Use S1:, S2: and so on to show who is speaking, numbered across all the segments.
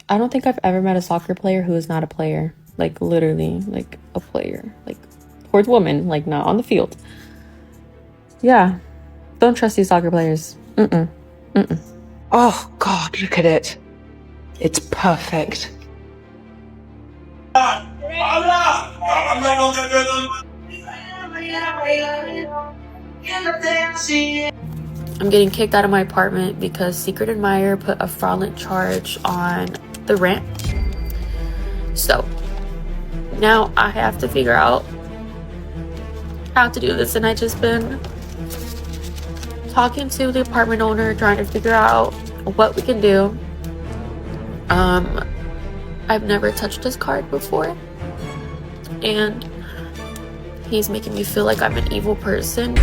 S1: I don't think I've ever met a soccer player who is not a player. Like, literally, like, a player. Like, towards women, like, not on the field. Yeah. Don't trust these soccer players.
S2: Oh, God, look at it. It's perfect.
S1: I'm getting kicked out of my apartment because Secret Admirer put a fraudulent charge on the rent. So now I have to figure out how to do this, and I just been talking to the apartment owner, trying to figure out what we can do. I've never touched this card before, and he's making me feel like I'm an evil person.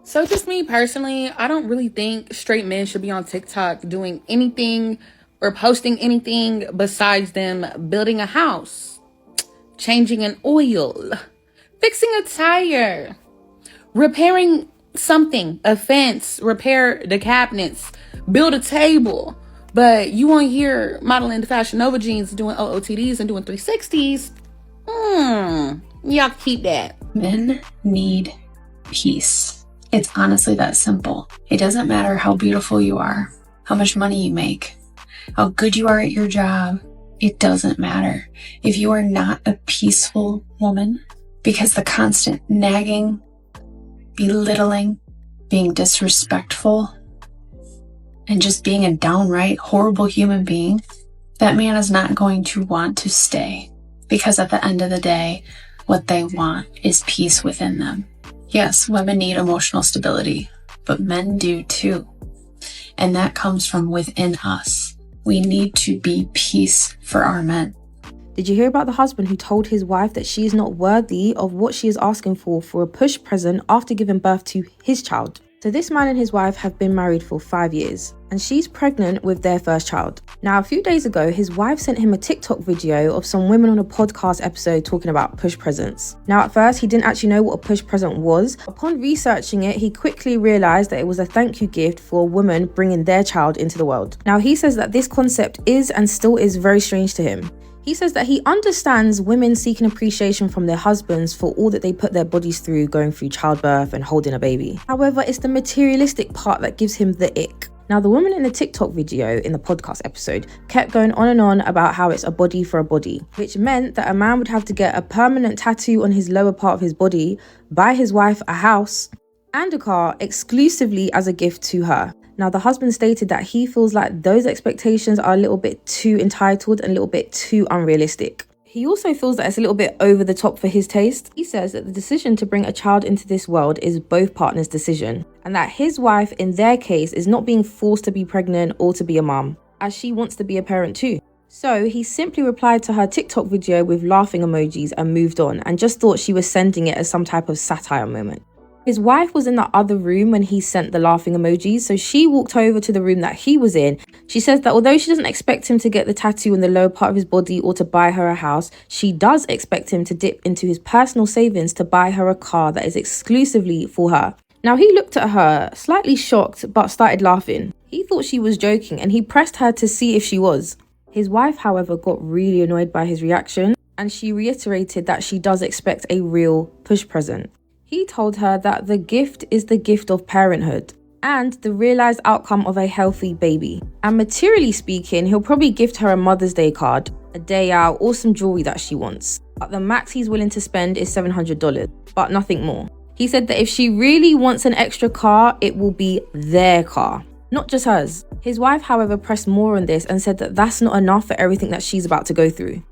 S3: So just me personally, I don't really think straight men should be on TikTok doing anything or posting anything besides them building a house, changing an oil, fixing a tire, repairing something, a fence, repair the cabinets, build a table. But you on here modeling the Fashion Nova jeans, doing OOTDs and doing 360s. Y'all keep that.
S4: Men need peace. It's honestly that simple. It doesn't matter how beautiful you are, how much money you make, how good you are at your job. It doesn't matter. If you are not a peaceful woman, because the constant nagging, belittling, being disrespectful, and just being a downright horrible human being, that man is not going to want to stay. Because at the end of the day, what they want is peace within them. Yes, women need emotional stability, but men do too. And that comes from within us. We need to be peace for our men.
S5: Did you hear about the husband who told his wife that she is not worthy of what she is asking for a push present after giving birth to his child? So this man and his wife have been married for 5 years, and she's pregnant with their first child. Now, a few days ago, his wife sent him a TikTok video of some women on a podcast episode talking about push presents. Now, at first, he didn't actually know what a push present was. Upon researching it, he quickly realized that it was a thank you gift for a woman bringing their child into the world. Now, he says that this concept is and still is very strange to him. He says that he understands women seeking appreciation from their husbands for all that they put their bodies through going through childbirth and holding a baby. However, it's the materialistic part that gives him the ick. Now, the woman in the TikTok video in the podcast episode kept going on and on about how it's a body for a body, which meant that a man would have to get a permanent tattoo on his lower part of his body, buy his wife a house and a car exclusively as a gift to her. Now, the husband stated that he feels like those expectations are a little bit too entitled and a little bit too unrealistic. He also feels that it's a little bit over the top for his taste. He says that the decision to bring a child into this world is both partners' decision, and that his wife, in their case, is not being forced to be pregnant or to be a mum, as she wants to be a parent too. So he simply replied to her TikTok video with laughing emojis and moved on, and just thought she was sending it as some type of satire moment. His wife was in the other room when he sent the laughing emojis, so she walked over to the room that he was in. She says that although she doesn't expect him to get the tattoo on the lower part of his body or to buy her a house, she does expect him to dip into his personal savings to buy her a car that is exclusively for her. Now, he looked at her, slightly shocked, but started laughing. He thought she was joking and he pressed her to see if she was. His wife, however, got really annoyed by his reaction, and she reiterated that she does expect a real push present. He told her that the gift is the gift of parenthood and the realized outcome of a healthy baby. And materially speaking, he'll probably gift her a Mother's Day card, a day out, or some jewelry that she wants. But the max he's willing to spend is $700, but nothing more. He said that if she really wants an extra car, it will be their car, not just hers. His wife, however, pressed more on this and said that that's not enough for everything that she's about to go through.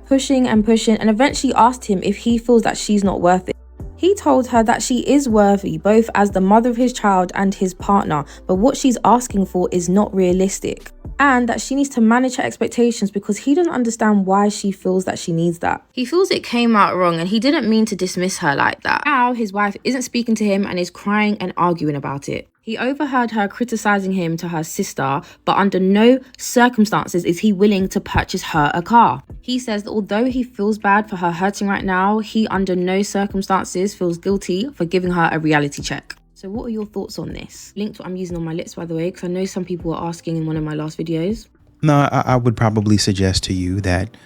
S5: Pushing and pushing, and eventually asked him if he feels that she's not worth it. He told her that she is worthy, both as the mother of his child and his partner, but what she's asking for is not realistic, and that she needs to manage her expectations because he doesn't understand why she feels that she needs that. He feels it came out wrong and he didn't mean to dismiss her like that. Now, his wife isn't speaking to him and is crying and arguing about it. He overheard her criticizing him to her sister, but under no circumstances is he willing to purchase her a car. He says that although he feels bad for her hurting right now, he under no circumstances feels guilty for giving her a reality check. So what are your thoughts on this? Linked what I'm using on my lips, by the way, because I know some people were asking in one of my last videos.
S6: No, I would probably suggest to you that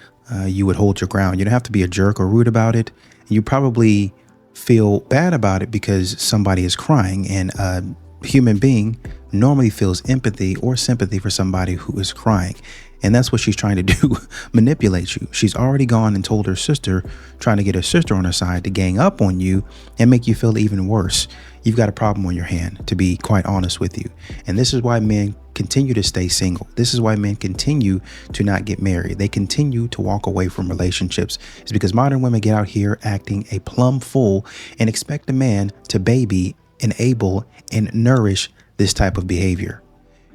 S6: you would hold your ground. You don't have to be a jerk or rude about it. You probably feel bad about it because somebody is crying, and a human being normally feels empathy or sympathy for somebody who is crying. And that's what she's trying to do, manipulate you. She's already gone and told her sister, trying to get her sister on her side to gang up on you and make you feel even worse. You've got a problem on your hand, to be quite honest with you. And this is why men continue to stay single. This is why men continue to not get married. They continue to walk away from relationships. It's because modern women get out here acting a plum full and expect a man to baby, enable, and nourish this type of behavior.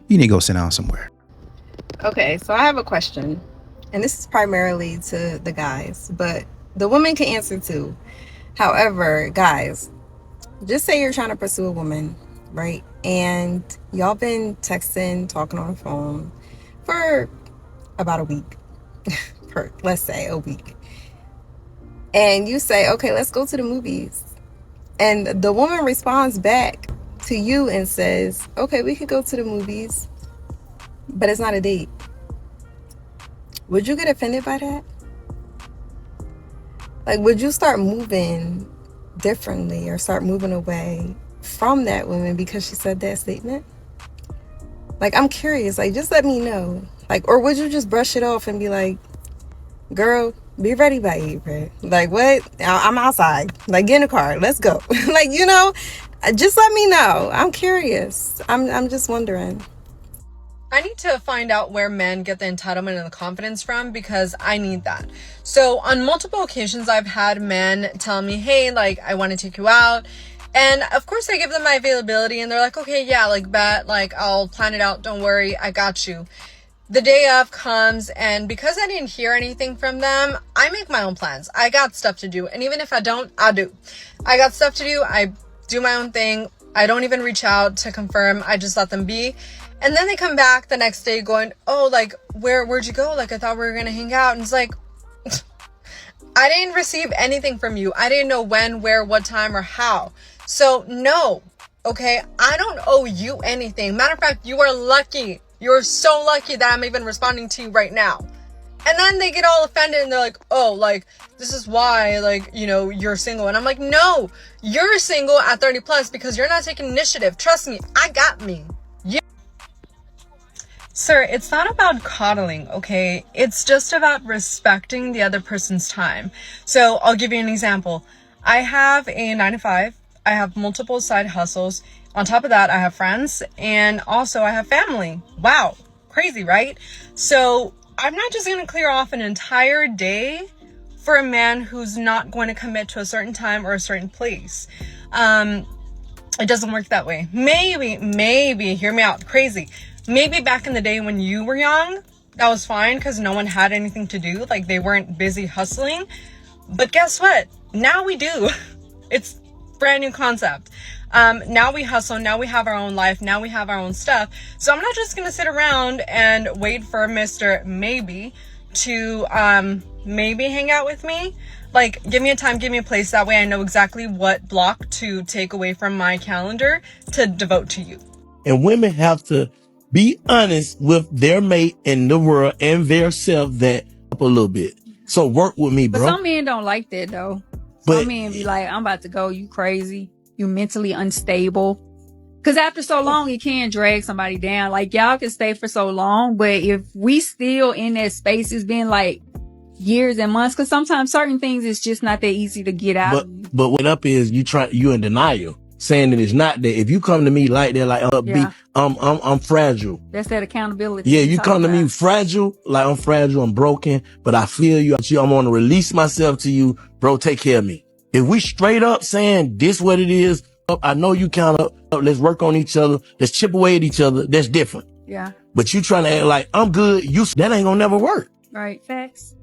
S6: You need to go sit down somewhere.
S7: Okay, so I have a question, and this is primarily to the guys, but the women can answer too. However, guys, just say you're trying to pursue a woman, right? And y'all been texting, talking on the phone for about a week, let's say a week. And you say, okay, let's go to the movies. And the woman responds back to you and says, okay, we could go to the movies, but it's not a date. Would you get offended by that? Like, would you start moving differently or start moving away from that woman because she said that statement? Like, I'm curious, like, just let me know. Like, or would you just brush it off and be like, girl, be ready by April. Like, what? I'm outside. Like, get in the car. Let's go. Like, you know, just let me know. I'm curious. I'm just wondering.
S8: I need to find out where men get the entitlement and the confidence from, because I need that. So on multiple occasions, I've had men tell me, hey, like, I want to take you out. And of course I give them my availability and they're like, okay, yeah, like, bet, like, I'll plan it out. Don't worry. I got you. The day of comes, and because I didn't hear anything from them, I make my own plans. I got stuff to do. And even if I don't, I do. I got stuff to do. I do my own thing. I don't even reach out to confirm. I just let them be. And then they come back the next day going, oh, like, where'd you go? Like, I thought we were going to hang out. And it's like, I didn't receive anything from you. I didn't know when, where, what time, or how. So no, okay, I don't owe you anything. Matter of fact, you are lucky. You're so lucky that I'm even responding to you right now. And then they get all offended and they're like, oh, like, this is why, like, you know, you're single. And I'm like, no, you're single at 30 plus because you're not taking initiative. Trust me, I got me. Sir, it's not about coddling, okay? It's just about respecting the other person's time. So I'll give you an example. I have a 9 to 5. I have multiple side hustles. On top of that, I have friends, and also I have family. Wow, crazy, right? So I'm not just going to clear off an entire day for a man who's not going to commit to a certain time or a certain place. It doesn't work that way. Maybe, hear me out, crazy. Maybe back in the day when you were young, that was fine because no one had anything to do. Like, they weren't busy hustling. But guess what? Now we do. It's a brand new concept. Now we hustle. Now we have our own life. Now we have our own stuff. So I'm not just going to sit around and wait for Mr. Maybe to maybe hang out with me. Like, give me a time, give me a place. That way I know exactly what block to take away from my calendar to devote to you.
S9: And women have to be honest with their mate and the world and their self that up a little bit. So work with me, bro.
S10: But some men don't like that though. Some men be like, I'm about to go. You crazy. You mentally unstable. Cause after so long, it can drag somebody down. Like, y'all can stay for so long, but if we still in that space, it's been like years and months. Cause sometimes certain things, it's just not that easy to get out.
S9: But what up is you in denial, saying that it's not that. If you come to me like that, like I'm fragile.
S10: That's that accountability.
S9: Yeah, you come to me fragile, like I'm fragile, I'm broken, but I feel you. I'm going to release myself to you, bro. Take care of me. If we straight up saying this what it is, I know you count up. Let's work on each other. Let's chip away at each other. That's different.
S10: Yeah.
S9: But you trying to act like I'm good. That ain't gonna never work.
S10: Right. Facts.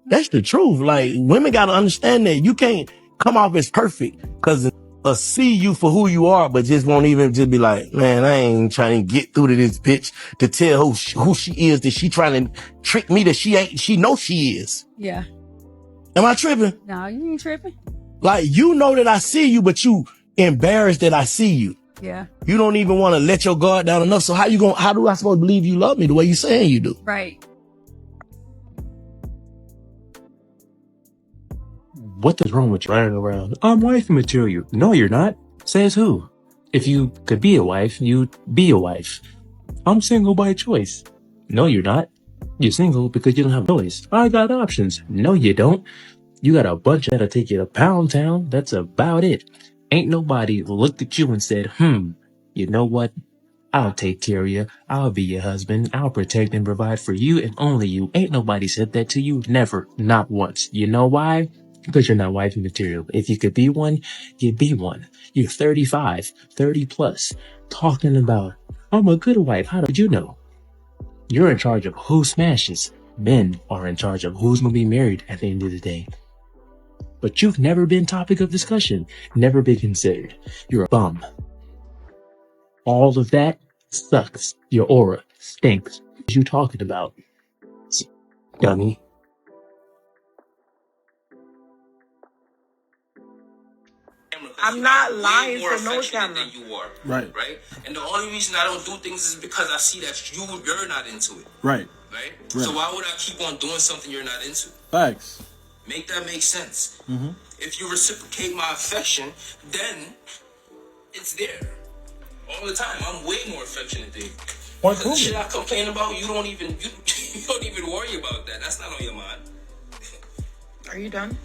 S9: That's the truth. Like, women gotta understand that you can't come off as perfect because see you for who you are, but just won't even just be like, man, I ain't trying to get through to this bitch to tell who she is, that she trying to trick me that she knows she is.
S10: Yeah.
S9: Am I tripping?
S10: No, you ain't tripping.
S9: Like, you know that I see you, but you embarrassed that I see you.
S10: Yeah.
S9: You don't even want to let your guard down enough. So how do I supposed to believe you love me the way you saying you do?
S10: Right.
S11: What is wrong with you running around? I'm wifey material. No, you're not. Says who? If you could be a wife, you'd be a wife. I'm single by choice. No, you're not. You're single because you don't have a choice. I got options. No, you don't. You got a bunch that'll take you to Pound Town. That's about it. Ain't nobody looked at you and said, you know what? I'll take care of you. I'll be your husband. I'll protect and provide for you and only you. Ain't nobody said that to you. Never. Not once. You know why? Because you're not wifey material. If you could be one, you'd be one. You're 35, 30 plus, talking about, I'm a good wife. How did you know? You're in charge of who smashes. Men are in charge of who's going to be married at the end of the day. But you've never been topic of discussion, never been considered. You're a bum. All of that sucks. Your aura stinks. What you talking about? Dummy.
S2: I'm not lying for no camera.
S12: Than you are,
S13: right?
S12: And the only reason I don't do things is because I see that you're not into it,
S13: right?
S12: So why would I keep on doing something you're not into?
S13: Facts.
S12: Make that make sense. If you reciprocate my affection, then it's there all the time. I'm way more affectionate than you. The shit I complain about, you don't even worry about that. That's not on your mind.
S2: Are you done?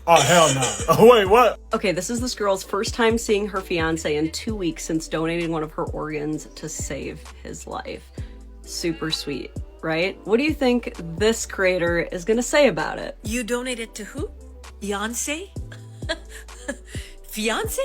S13: Oh, hell no. Oh, wait, what?
S14: Okay, this is this girl's first time seeing her fiance in 2 weeks since donating one of her organs to save his life. Super sweet, right? What do you think this creator is gonna say about it?
S15: You donated to who? Beyonce? Fiance?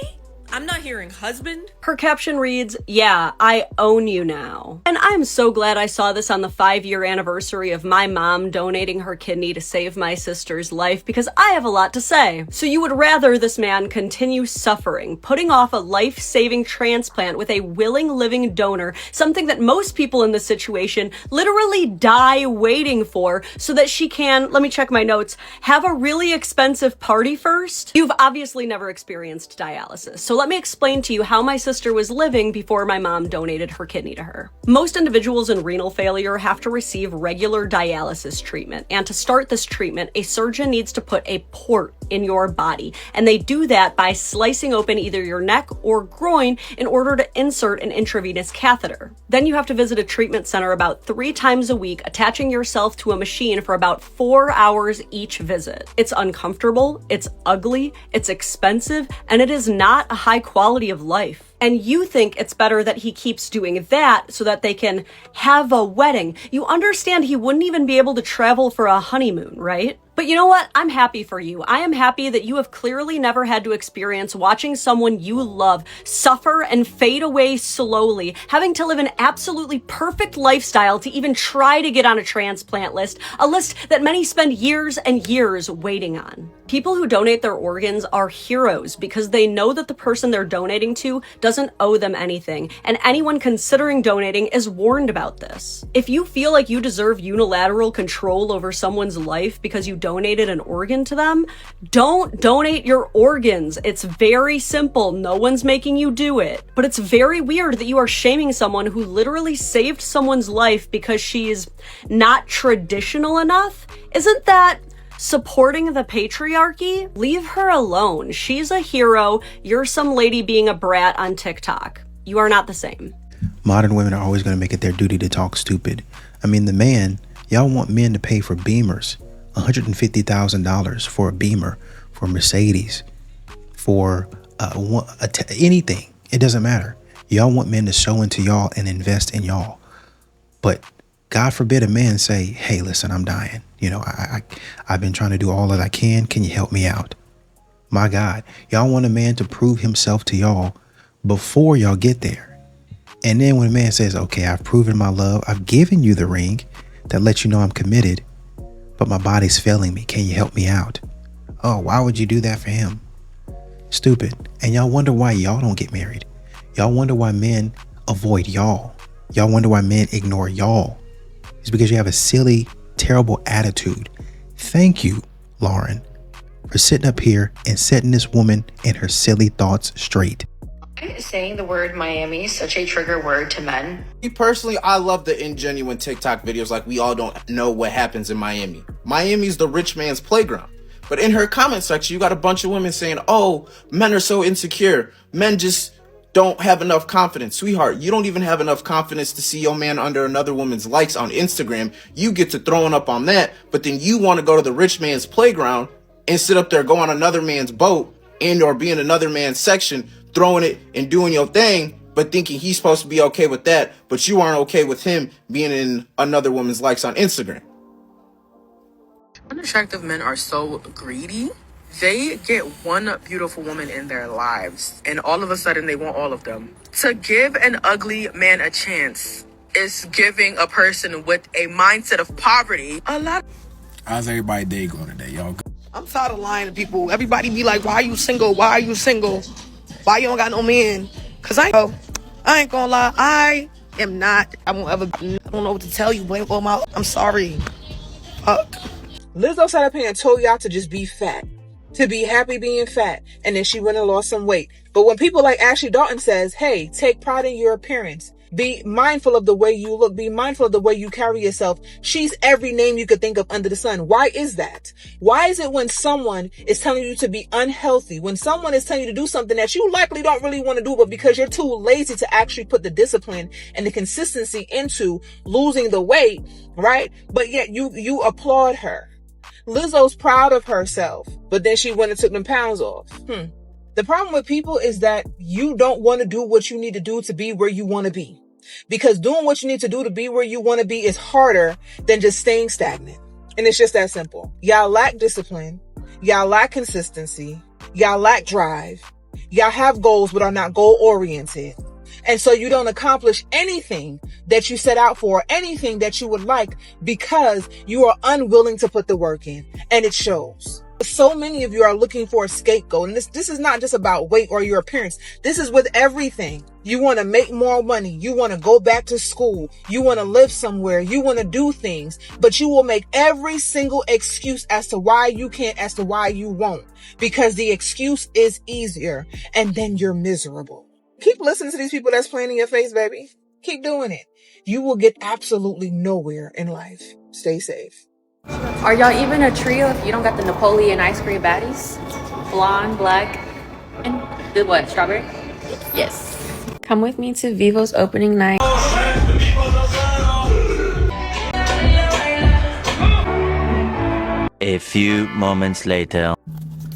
S15: I'm not hearing husband.
S14: Her caption reads, "Yeah, I own you now." And I'm so glad I saw this on the 5-year anniversary of my mom donating her kidney to save my sister's life, because I have a lot to say. So you would rather this man continue suffering, putting off a life-saving transplant with a willing living donor, something that most people in this situation literally die waiting for, so that she can, let me check my notes, have a really expensive party first? You've obviously never experienced dialysis, so let me explain to you how my sister was living before my mom donated her kidney to her. Most individuals in renal failure have to receive regular dialysis treatment, and to start this treatment, a surgeon needs to put a port in your body, and they do that by slicing open either your neck or groin in order to insert an intravenous catheter. Then you have to visit a treatment center about 3 times a week, attaching yourself to a machine for about 4 hours each visit. It's uncomfortable, it's ugly, it's expensive, and it is not a high quality of life. And you think it's better that he keeps doing that so that they can have a wedding. You understand he wouldn't even be able to travel for a honeymoon, right? But you know what? I'm happy for you. I am happy that you have clearly never had to experience watching someone you love suffer and fade away slowly, having to live an absolutely perfect lifestyle to even try to get on a transplant list, a list that many spend years and years waiting on. People who donate their organs are heroes because they know that the person they're donating to doesn't owe them anything, and anyone considering donating is warned about this. If you feel like you deserve unilateral control over someone's life because you donated an organ to them, don't donate your organs. It's very simple. No one's making you do it. But it's very weird that you are shaming someone who literally saved someone's life because she's not traditional enough. Isn't that supporting the patriarchy? Leave her alone. She's a hero. You're some lady being a brat on TikTok. You are not the same.
S6: Modern women are always going to make it their duty to talk stupid. I mean, the man, y'all want men to pay for Beamers, $150,000 for a Beamer, for a Mercedes, for anything. It doesn't matter. Y'all want men to sow into y'all and invest in y'all. But God forbid a man say, hey, listen, I'm dying. You know, I've been trying to do all that I can. Can you help me out? My God, y'all want a man to prove himself to y'all before y'all get there. And then when a man says, okay, I've proven my love, I've given you the ring that lets you know I'm committed, but my body's failing me. Can you help me out? Oh, why would you do that for him? Stupid. And y'all wonder why y'all don't get married. Y'all wonder why men avoid y'all. Y'all wonder why men ignore y'all. It's because you have a silly, terrible attitude. Thank you, Lauren, for sitting up here and setting this woman and her silly thoughts straight.
S16: Saying the word Miami is such a trigger word to men.
S12: Me personally, I love the ingenuine TikTok videos like we all don't know what happens in Miami. Miami's the rich man's playground. But in her comment section, you got a bunch of women saying, oh, men are so insecure. Men just don't have enough confidence. Sweetheart, you don't even have enough confidence to see your man under another woman's likes on Instagram. You get to throwing up on that, but then you want to go to the rich man's playground and sit up there, go on another man's boat and or be in another man's section, throwing it and doing your thing, but thinking he's supposed to be okay with that, but you aren't okay with him being in another woman's likes on Instagram.
S17: Unattractive men are so greedy. They get one beautiful woman in their lives, and all of a sudden they want all of them. To give an ugly man a chance is giving a person with a mindset of poverty a lot.
S18: How's everybody day going today, y'all?
S19: I'm tired of lying to people. Everybody be like, why are you single? Why are you single? Why you don't got no man? Cause I ain't gonna lie. I am not. I won't ever. I don't know what to tell you. Blame all my. I'm sorry. Fuck.
S2: Lizzo sat up here and told y'all to just be fat. To be happy being fat. And then she went and lost some weight. But when people like Ashley Dalton says, hey, take pride in your appearance. Be mindful of the way you look. Be mindful of the way you carry yourself. She's every name you could think of under the sun. Why is that? Why is it when someone is telling you to be unhealthy, when someone is telling you to do something that you likely don't really want to do, but because you're too lazy to actually put the discipline and the consistency into losing the weight, right? But yet you applaud her. Lizzo's proud of herself, but then she went and took them pounds off. The problem with people is that you don't want to do what you need to do to be where you want to be. Because doing what you need to do to be where you want to be is harder than just staying stagnant. And it's just that simple. Y'all lack discipline. Y'all lack consistency. Y'all lack drive. Y'all have goals but are not goal oriented. And so you don't accomplish anything that you set out for, anything that you would like, because you are unwilling to put the work in. And it shows. So many of you are looking for a scapegoat. And this is not just about weight or your appearance. This is with everything. You want to make more money. You want to go back to school. You want to live somewhere. You want to do things. But you will make every single excuse as to why you can't, as to why you won't. Because the excuse is easier. And then you're miserable. Keep listening to these people that's playing in your face, baby. Keep doing it. You will get absolutely nowhere in life. Stay safe.
S1: Are y'all even a trio if you don't got the Napoleon ice cream baddies? Blonde, black, and the what? Strawberry? Yes. Come with me to Vivo's opening night.
S20: A few moments later.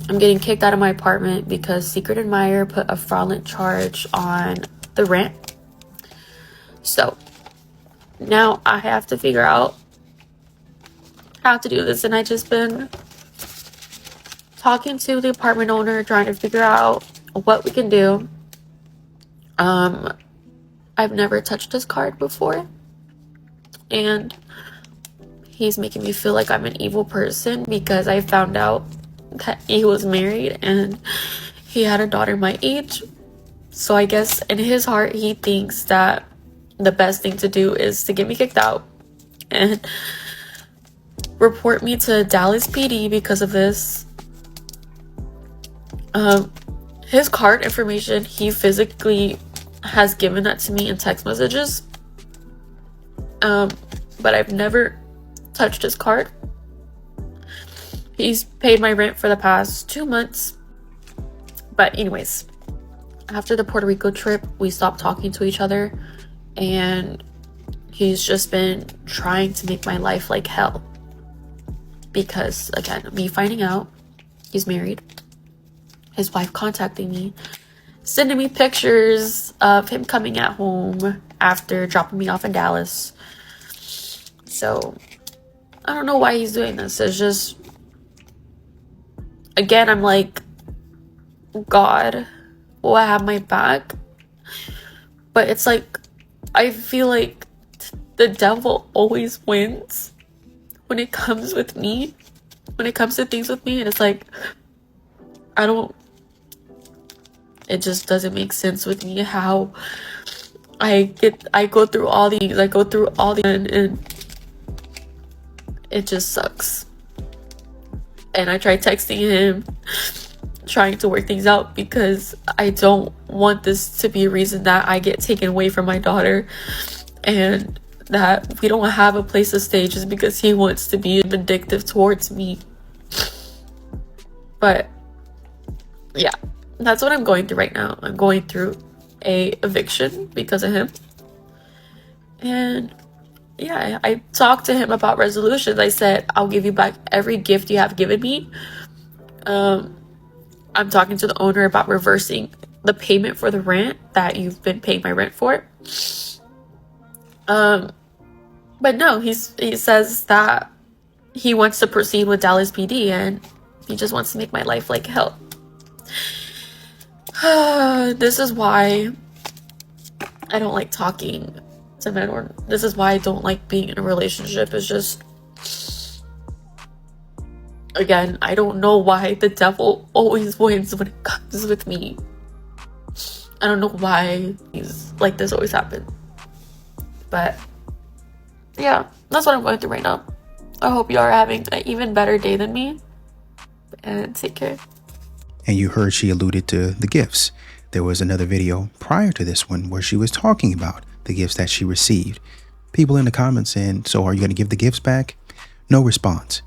S1: I'm getting kicked out of my apartment because Secret Admirer put a fraudulent charge on the rent. So now I have to figure out how to do this, and I just been talking to the apartment owner, trying to figure out what we can do. I've never touched his card before, and he's making me feel like I'm an evil person because I found out that he was married and he had a daughter my age. So I guess in his heart he thinks that the best thing to do is to get me kicked out and report me to Dallas PD because of this. His card information, he physically has given that to me in text messages, but I've never touched his card. He's paid my rent for the past 2 months. But anyways, after the Puerto Rico trip, we stopped talking to each other, and he's just been trying to make my life like hell. Because, again, me finding out he's married, his wife contacting me, sending me pictures of him coming at home after dropping me off in Dallas. So, I don't know why he's doing this. It's just, again, I'm like, God will have my back. But it's like, I feel like the devil always wins when it comes with me, when it comes to things with me. And it's like, it just doesn't make sense with me how I go through all these, and it just sucks. And I tried texting him, trying to work things out, because I don't want this to be a reason that I get taken away from my daughter and that we don't have a place to stay just because he wants to be vindictive towards me. But yeah, that's what I'm going through right now. I'm going through a eviction because of him. And yeah, I talked to him about resolutions. I said, I'll give you back every gift you have given me. I'm talking to the owner about reversing the payment for the rent that you've been paying my rent for. But no, he says that he wants to proceed with Dallas PD and he just wants to make my life like hell. This is why I don't like talking to men, or this is why I don't like being in a relationship. It's just, again, I don't know why the devil always wins when it comes with me. I don't know why things like this always happen. But yeah, that's what I'm going through right now. I hope you are having an even better day than me. And take care.
S6: And you heard she alluded to the gifts. There was another video prior to this one where she was talking about the gifts that she received. People in the comments saying, so are you going to give the gifts back? No response.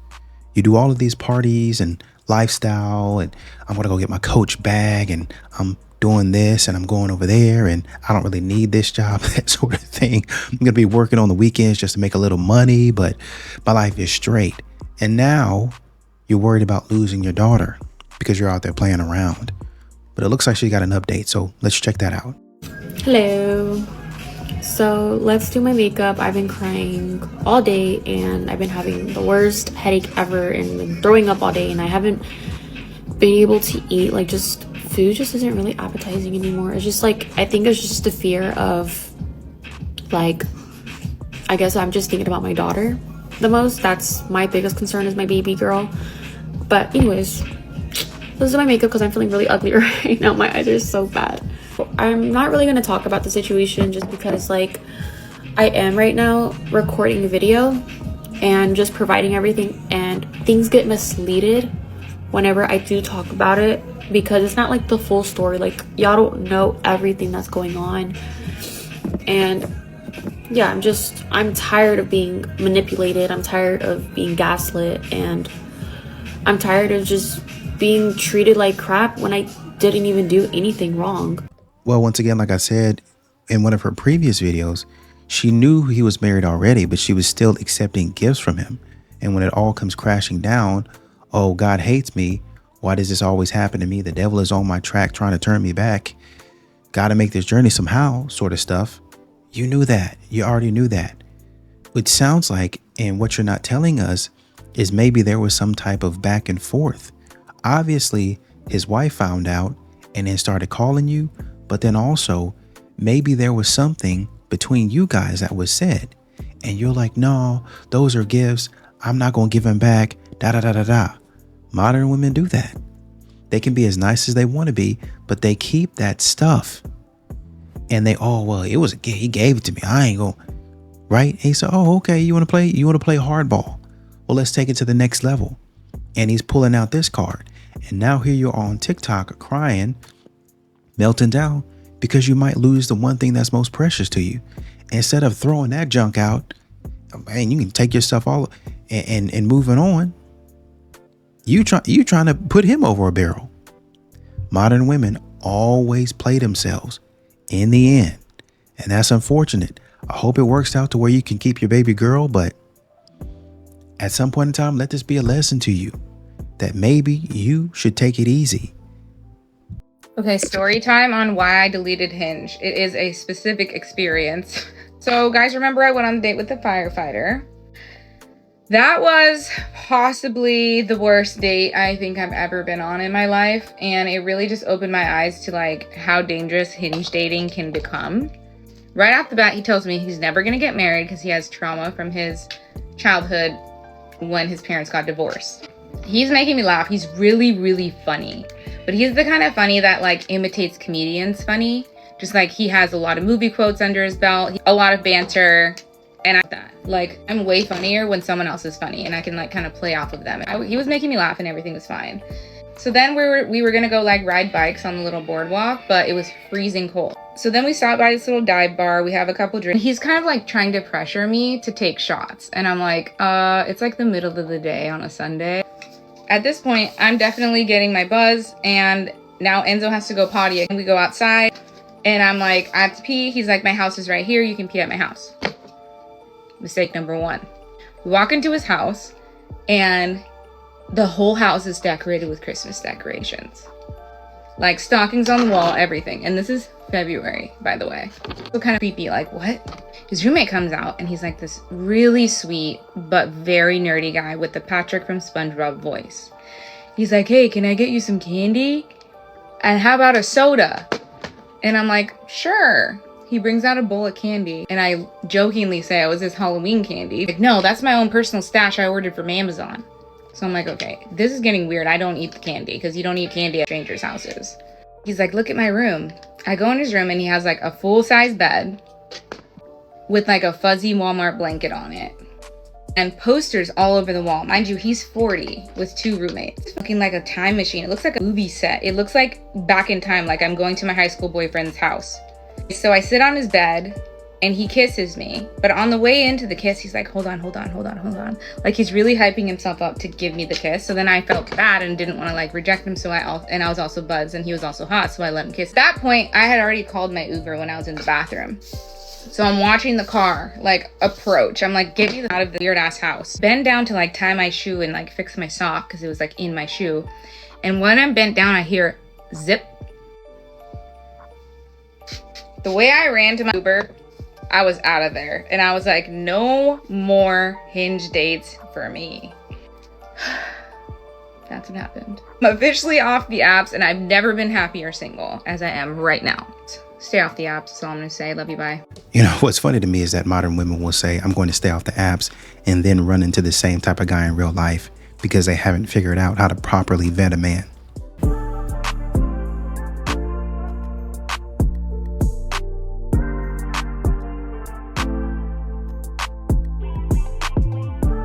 S6: You do all of these parties and lifestyle, and I'm going to go get my Coach bag, and I'm doing this and I'm going over there, and I don't really need this job, that sort of thing. I'm going to be working on the weekends just to make a little money, but my life is straight. And now you're worried about losing your daughter because you're out there playing around. But it looks like she got an update, so let's check that out.
S1: Hello. So let's do my makeup. I've been crying all day and I've been having the worst headache ever and been throwing up all day, and I haven't been able to eat. Like, just food just isn't really appetizing anymore. It's just like, I think it's just the fear of, like, I guess I'm just thinking about my daughter the most. That's my biggest concern, is my baby girl. But anyways, this is my makeup because I'm feeling really ugly right now. My eyes are so bad. I'm not really going to talk about the situation just because, like, I am right now recording a video and just providing everything, and things get misleaded whenever I do talk about it because it's not like the full story. Like, y'all don't know everything that's going on. And yeah, I'm tired of being manipulated. I'm tired of being gaslit, and I'm tired of just being treated like crap when I didn't even do anything wrong.
S6: Well, once again, like I said in one of her previous videos, she knew he was married already, but she was still accepting gifts from him. And when it all comes crashing down, oh, God hates me. Why does this always happen to me? The devil is on my track trying to turn me back. Got to make this journey somehow, sort of stuff. You knew that. You already knew that. It sounds like, and what you're not telling us, is maybe there was some type of back and forth. Obviously, his wife found out and then started calling you, but then also maybe there was something between you guys that was said. And you're like, no, those are gifts. I'm not going to give them back. Da da da da da. Modern women do that. They can be as nice as they want to be, but they keep that stuff. And they, oh, well, it was a gift. He gave it to me. I ain't going to. Right? And he said, oh, okay. You want to play hardball? Well, let's take it to the next level. And he's pulling out this card. And now here you are on TikTok crying, melting down because you might lose the one thing that's most precious to you. Instead of throwing that junk out, man, you can take your stuff all and moving on. You trying to put him over a barrel. Modern women always play themselves in the end. And that's unfortunate. I hope it works out to where you can keep your baby girl, but at some point in time, let this be a lesson to you that maybe you should take it easy.
S3: Okay, story time on why I deleted Hinge. It is a specific experience. So guys, remember I went on a date with the firefighter. That was possibly the worst date I think I've ever been on in my life. And it really just opened my eyes to like how dangerous Hinge dating can become. Right off the bat, he tells me he's never gonna get married because he has trauma from his childhood when his parents got divorced. He's making me laugh. He's really, really funny. But he's the kind of funny that like imitates comedians funny. Just like he has a lot of movie quotes under his belt, a lot of banter, And like, I'm way funnier when someone else is funny and I can like kind of play off of them. He was making me laugh and everything was fine. So then we were gonna go like ride bikes on the little boardwalk, but it was freezing cold. So then we stopped by this little dive bar. We have a couple drinks. He's kind of like trying to pressure me to take shots. And I'm like, it's like the middle of the day on a Sunday. At this point, I'm definitely getting my buzz, and now Enzo has to go potty. And we go outside and I'm like, I have to pee. He's like, my house is right here. You can pee at my house. Mistake number one. We walk into his house and the whole house is decorated with Christmas decorations. Like stockings on the wall, everything. And this is February, by the way. So kind of creepy, like what? His roommate comes out and he's like this really sweet, but very nerdy guy with the Patrick from SpongeBob voice. He's like, hey, can I get you some candy? And how about a soda? And I'm like, sure. He brings out a bowl of candy and I jokingly say it was his Halloween candy. Like, no, that's my own personal stash I ordered from Amazon. So I'm like, okay, this is getting weird. I don't eat the candy because you don't eat candy at strangers' houses. He's like, look at my room. I go in his room and he has like a full-size bed with like a fuzzy Walmart blanket on it and posters all over the wall. Mind you, he's 40 with 2 roommates. It's looking like a time machine. It looks like a movie set. It looks like back in time, like I'm going to my high school boyfriend's house. So I sit on his bed and he kisses me, but on the way into the kiss, he's like, hold on. Like he's really hyping himself up to give me the kiss. So then I felt bad and didn't want to like reject him. So I was also buzzed and he was also hot. So I let him kiss. At that point, I had already called my Uber when I was in the bathroom. So I'm watching the car like approach. I'm like, get me out of the weird ass house. Bend down to like tie my shoe and like fix my sock because it was like in my shoe. And when I'm bent down, I hear zip. The way I ran to my Uber, I was out of there. And I was like, no more Hinge dates for me. That's what happened. I'm officially off the apps and I've never been happier single as I am right now. Stay off the apps, that's all I'm gonna say. Love you, bye.
S6: You know, what's funny to me is that modern women will say, I'm going to stay off the apps and then run into the same type of guy in real life because they haven't figured out how to properly vet a man.